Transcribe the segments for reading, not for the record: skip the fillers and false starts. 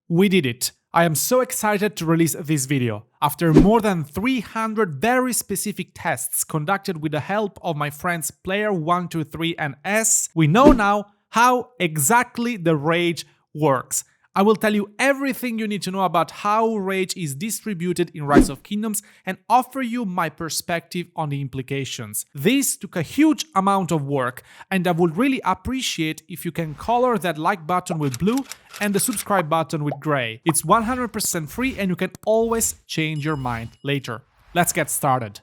We did it! I am so excited to release this video. After more than 300 very specific tests conducted with the help of my friends Player123 and S, we know now how exactly the rage works. I will tell you everything you need to know about how rage is distributed in Rise of Kingdoms and offer you my perspective on the implications. This took a huge amount of work, and I would really appreciate if you can color that like button with blue and the subscribe button with gray. It's 100% free and you can always change your mind later. Let's get started.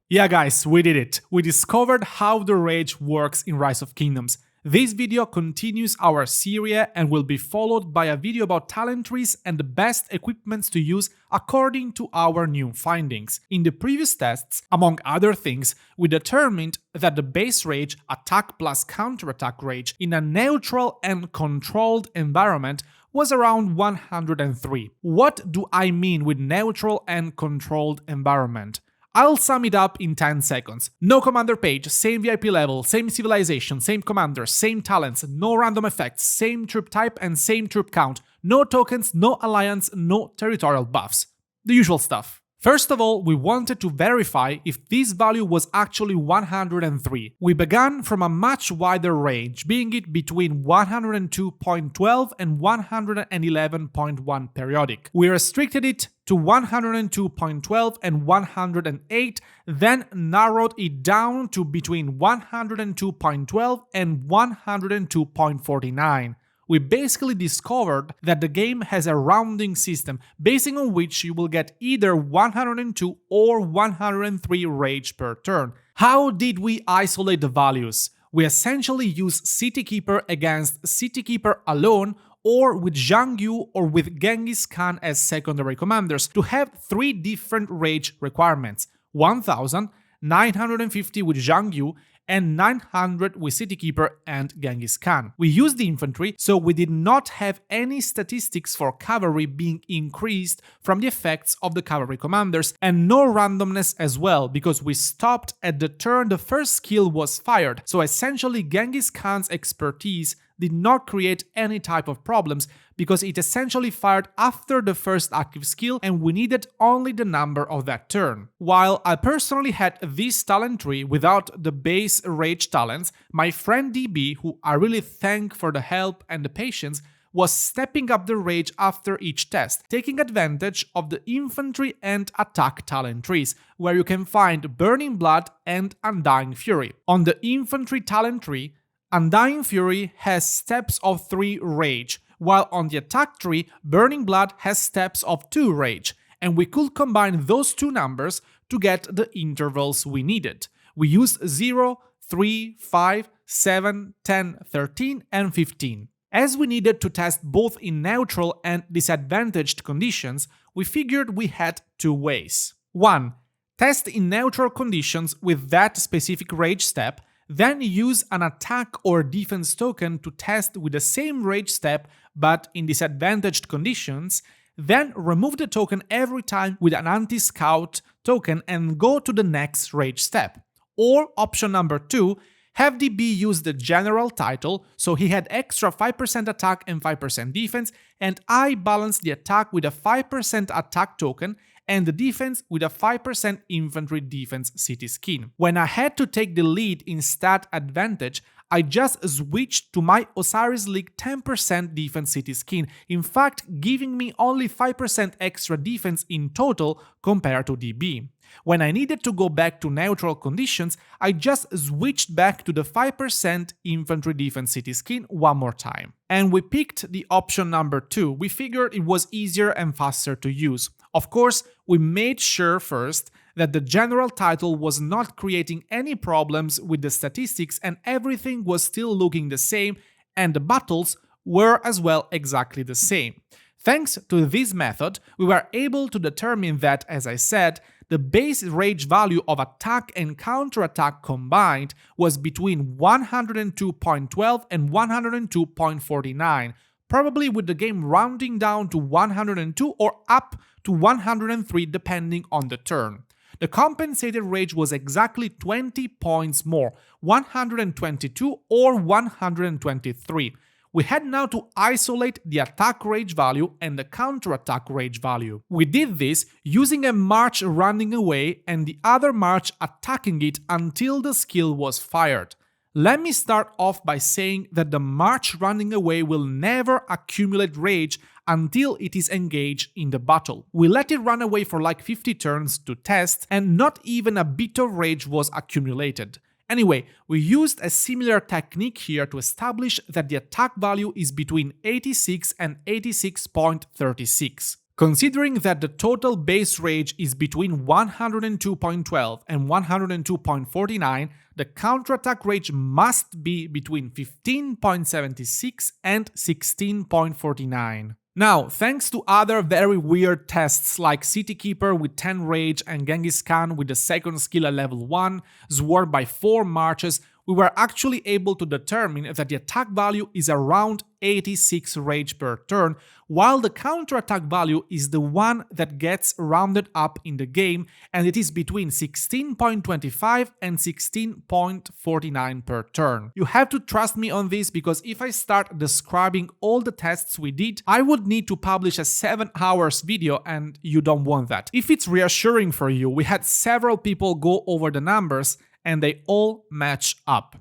Yeah guys, we did it! We discovered how the rage works in Rise of Kingdoms. This video continues our series and will be followed by a video about talent trees and the best equipments to use according to our new findings. In the previous tests, among other things, we determined that the base rage, attack plus counterattack rage, in a neutral and controlled environment was around 103. What do I mean with neutral and controlled environment? I'll sum it up in 10 seconds. No commander page, same VIP level, same civilization, same commanders, same talents, no random effects, same troop type and same troop count, no tokens, no alliance, no territorial buffs. The usual stuff. First of all, we wanted to verify if this value was actually 103. We began from a much wider range, being it between 102.12 and 111.1 periodic. We restricted it to 102.12 and 108, then narrowed it down to between 102.12 and 102.49. We basically discovered that the game has a rounding system, basing on which you will get either 102 or 103 rage per turn. How did we isolate the values? We essentially use City Keeper against City Keeper alone, or with Zhang Yu or with Genghis Khan as secondary commanders, to have three different rage requirements: 1000, 950 with Zhang Yu, and 900 with City Keeper and Genghis Khan. We used the infantry, so we did not have any statistics for cavalry being increased from the effects of the cavalry commanders, and no randomness as well, because we stopped at the turn the first skill was fired, so essentially Genghis Khan's expertise did not create any type of problems, because it essentially fired after the first active skill and we needed only the number of that turn. While I personally had this talent tree without the base rage talents, my friend DB, who I really thank for the help and the patience, was stepping up the rage after each test, taking advantage of the infantry and attack talent trees, where you can find Burning Blood and Undying Fury. On the infantry talent tree, Undying Fury has steps of 3 rage, while on the attack tree, Burning Blood has steps of 2 rage, and we could combine those two numbers to get the intervals we needed. We used 0, 3, 5, 7, 10, 13, and 15. As we needed to test both in neutral and disadvantaged conditions, we figured we had 2 ways. 1. Test in neutral conditions with that specific rage step, then use an attack or defense token to test with the same rage step but in disadvantaged conditions, then remove the token every time with an anti-scout token and go to the next rage step. Or option number 2, have DB use the general title, so he had extra 5% attack and 5% defense, and I balanced the attack with a 5% attack token and the defense with a 5% infantry defense city skin. When I had to take the lead in stat advantage, I just switched to my Osiris League 10% defense city skin, in fact giving me only 5% extra defense in total compared to DB. When I needed to go back to neutral conditions, I just switched back to the 5% infantry defense city skin one more time. And we picked the option number 2, we figured it was easier and faster to use. Of course, we made sure first that the general title was not creating any problems with the statistics and everything was still looking the same, and the battles were as well exactly the same. Thanks to this method, we were able to determine that, as I said, the base rage value of attack and counterattack combined was between 102.12 and 102.49, probably with the game rounding down to 102 or up to 103 depending on the turn. The compensated rage was exactly 20 points more, 122 or 123. We had now to isolate the attack rage value and the counter-attack rage value. We did this using a march running away and the other march attacking it until the skill was fired. Let me start off by saying that the march running away will never accumulate rage until it is engaged in the battle. We let it run away for like 50 turns to test, and not even a bit of rage was accumulated. Anyway, we used a similar technique here to establish that the attack value is between 86 and 86.36. Considering that the total base rage is between 102.12 and 102.49, the counterattack rage must be between 15.76 and 16.49. Now, thanks to other very weird tests like City Keeper with 10 rage and Genghis Khan with the second skill at level 1, Swarm by 4 marches, we were actually able to determine that the attack value is around 86 rage per turn, while the counterattack value is the one that gets rounded up in the game, and it is between 16.25 and 16.49 per turn. You have to trust me on this, because if I start describing all the tests we did, I would need to publish a 7 hours video, and you don't want that. If it's reassuring for you, we had several people go over the numbers, and they all match up.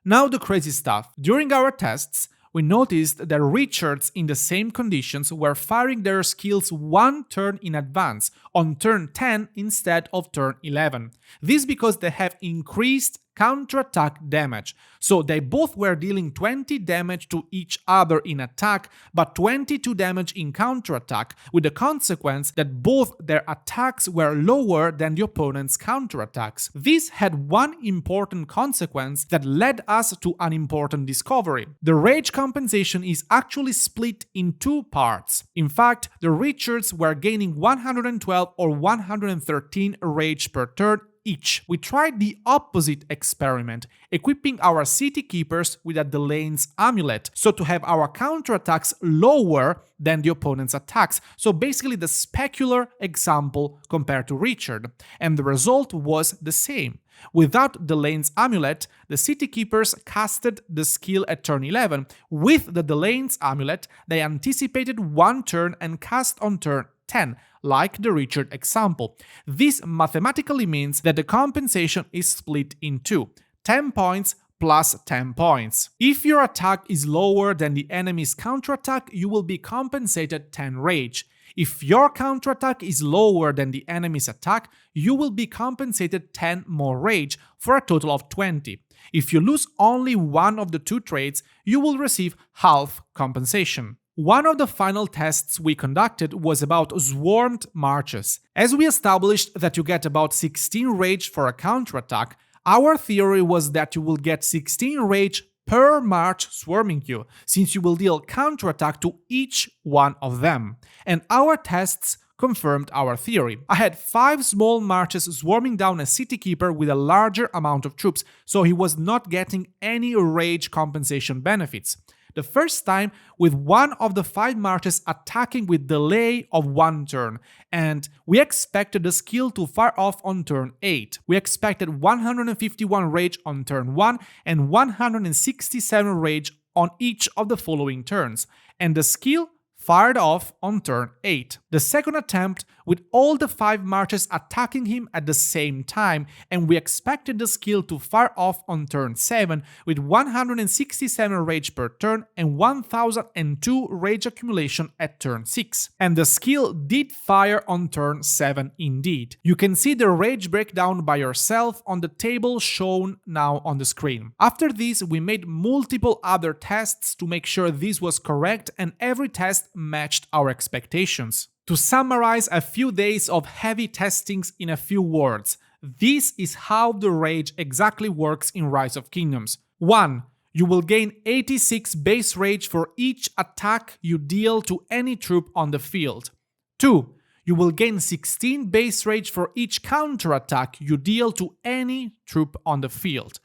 Now the crazy stuff. During our tests, we noticed that Richards in the same conditions were firing their skills 1 turn in advance, on turn 10 instead of turn 11. This because they have increased counterattack damage. So they both were dealing 20 damage to each other in attack, but 22 damage in counterattack, with the consequence that both their attacks were lower than the opponent's counterattacks. This had one important consequence that led us to an important discovery. The rage compensation is actually split in 2 parts. In fact, the Richards were gaining 112 or 113 rage per turn each. We tried the opposite experiment, equipping our City Keepers with a Delane's Amulet, so to have our counterattacks lower than the opponent's attacks, so basically the specular example compared to Richard, and the result was the same. Without Delane's Amulet, the City Keepers casted the skill at turn 11. With the Delane's Amulet, they anticipated 1 turn and cast on turn 10, like the Richard example. This mathematically means that the compensation is split in 2, 10 points plus 10 points. If your attack is lower than the enemy's counterattack, you will be compensated 10 rage. If your counterattack is lower than the enemy's attack, you will be compensated 10 more rage, for a total of 20. If you lose only one of the 2 traits, you will receive half compensation. One of the final tests we conducted was about swarmed marches. As we established that you get about 16 rage for a counterattack, our theory was that you will get 16 rage per march swarming you, since you will deal counterattack to each one of them. And our tests confirmed our theory. I had 5 small marches swarming down a City Keeper with a larger amount of troops, so he was not getting any rage compensation benefits. The first time with one of the 5 marches attacking with delay of 1 turn, and we expected the skill to fire off on turn 8. We expected 151 rage on turn 1 and 167 rage on each of the following turns, and the skill fired off on turn 8. The second attempt with all the 5 marches attacking him at the same time, and we expected the skill to fire off on turn 7 with 167 rage per turn and 1002 rage accumulation at turn 6. And the skill did fire on turn 7 indeed. You can see the rage breakdown by yourself on the table shown now on the screen. After this, we made multiple other tests to make sure this was correct, and every test matched our expectations. To summarize a few days of heavy testings in a few words, this is how the rage exactly works in Rise of Kingdoms. 1. You will gain 86 base rage for each attack you deal to any troop on the field. 2. You will gain 16 base rage for each counterattack you deal to any troop on the field.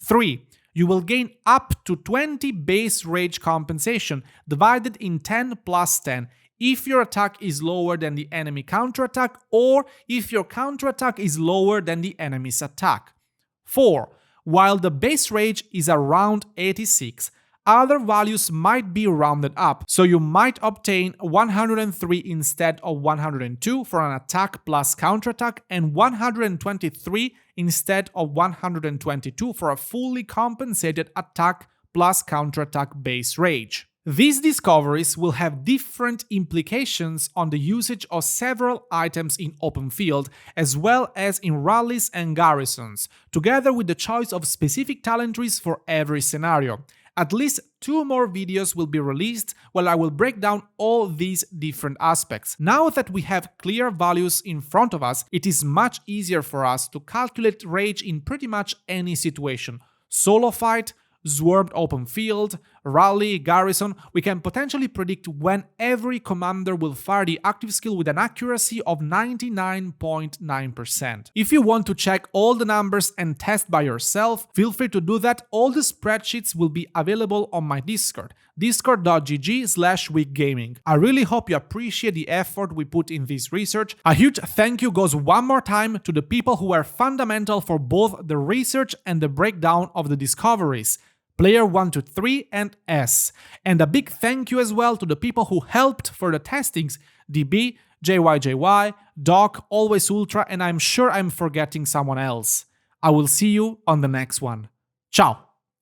3. You will gain up to 20 base rage compensation divided in 10 plus 10, if your attack is lower than the enemy counterattack or if your counterattack is lower than the enemy's attack. 4. While the base rage is around 86, other values might be rounded up, so you might obtain 103 instead of 102 for an attack plus counterattack and 123 instead of 122 for a fully compensated attack plus counterattack base rage. These discoveries will have different implications on the usage of several items in open field, as well as in rallies and garrisons, together with the choice of specific talent trees for every scenario. At least 2 more videos will be released where I will break down all these different aspects. Now that we have clear values in front of us, it is much easier for us to calculate rage in pretty much any situation. Solo fight, swarmed open field, rally, garrison, we can potentially predict when every commander will fire the active skill with an accuracy of 99.9%. If you want to check all the numbers and test by yourself, feel free to do that. All the spreadsheets will be available on my Discord, discord.gg/weekgaming. I really hope you appreciate the effort we put in this research. A huge thank you goes one more time to the people who were fundamental for both the research and the breakdown of the discoveries. Player123 and S. And a big thank you as well to the people who helped for the testings, DB, JYJY, Doc, Always Ultra, and I'm sure I'm forgetting someone else. I will see you on the next one. Ciao!